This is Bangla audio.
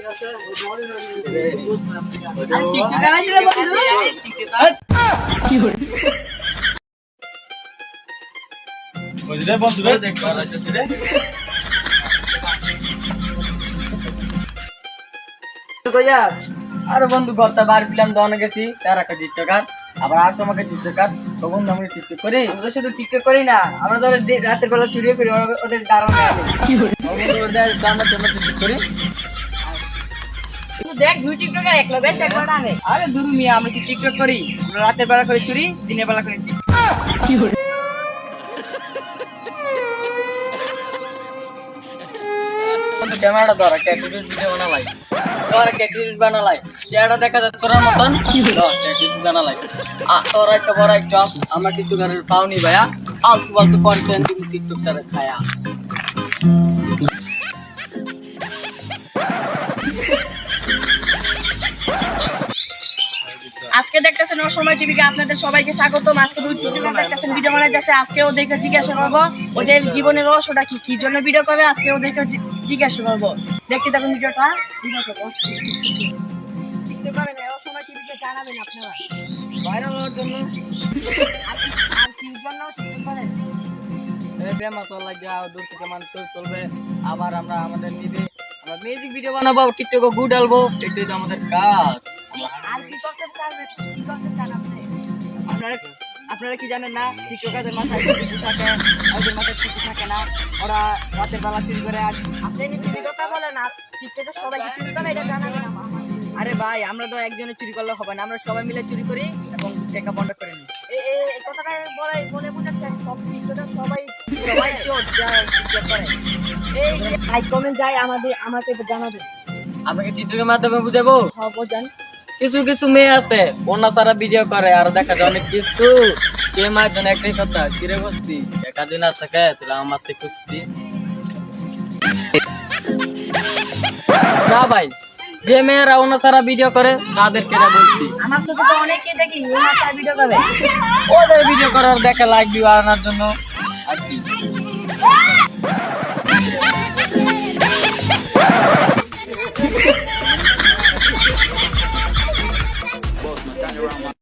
আরে বন্ধু ঘরটা বাড়ি ছিলাম দোকানে গেছি স্যার একটা টিকটকার আবার আসো আমাকে টিকটকার তখন আমরা টিকটক করি। আমরা শুধু টিকটক করি না, আমরা ধর রাতের বেলা চুরি করি, ওদের দারুণ আমরা টিকটক করি। দেখ দুই টিকটকার এক লগে একবার আনে। আরে দুরু মিয়া, আমরা কি টিকটক করি? আমরা রাতের বেলা করে চুরি, দিনের বেলা করে ক্যামেরাটা ধরা ক্যাটিভিড ভিডিও বানালাই তোরা ক্যাটিভিড বানালাই চেহারা দেখা যাচ্ছে তোর মতন ক্যাটিভিড বানালাই তোরা সবার একটু আমরা টিকটকারের পাওনি ভাইয়া আলতু ফালতু কন্টেন্ট তুমি টিকটকারে খায়া আজকে দেখতেছেন অসময় টিভিকে আপনাদের সবাইকে স্বাগতম। আজকে দুই টিভি দেখতেছেন ভিডিও বানাই যাচ্ছে। আজকে ওদেরকে জিজ্ঞাসা করবো ওদের জীবনের রহস্যটা কি কি জন্য ভিডিও করবে, আজকে ওদেরকে জিজ্ঞাসা করবো। দেখতে থাকুন ভিডিওটা। দেখতে পাবেন অসময় টিভিকে জানাবেন আপনারা ভাইরাল হওয়ার জন্য আর কি জন্য দেখতে পারেন। ফেমাস হওয়ার লাগে দূর থেকে মানুষ চলবে। আবার আমরা আমাদের নিজে আমরা মিউজিক ভিডিও বানাবো, টিকটকে গুড আলবো, এটাই তো আমাদের কাজ। আর কি করতে চান, কি করতে চান আপনি? আপনারা কি জানেন না, টিকটকারদের মাথায় কিছু থাকে, ওদের মাথায় কিছু থাকে না, ওরা রাতের বেলা চুরি করে। আর আপনি নিজে কথা বলেন, আর টিকটকে সবাই কি চুরি করে এটা জানাবেন আমাদের। আরে ভাই, আমরা তো একজনে চুরি করলে হবে না, আমরা সবাই মিলে চুরি করি এবং টাকা বন্ধ করে নিই। এই কথাটা বলে বুঝাচ্ছেন সব টিকটকার সবাই চোর যারা টিকটক করে। এই লাইক কমেন্ট যায় আমাকে জানাবেন। আপনাকে টিকটকের মাধ্যমে বুঝাবো। হ্যাঁ বোঝান। কিছু কিছু মেয়ে আছে ওনা সারা ভিডিও করে আর দেখা যায় অনেক কিছু সে মায়ের জন্য একটাই কথা কিরে বসতি একা দিন আছে কে তাহলে আমার থেকে কুস্তি না ভাই। যে মেয়েরা ওনা সারা ভিডিও করে তাদেরকে না বলছি, আমার চোখে তো অনেকে দেখি ওনা সারা ভিডিও করে, ওদের ভিডিও করার দেখে লাইক ভিউ আনার জন্য আর কি।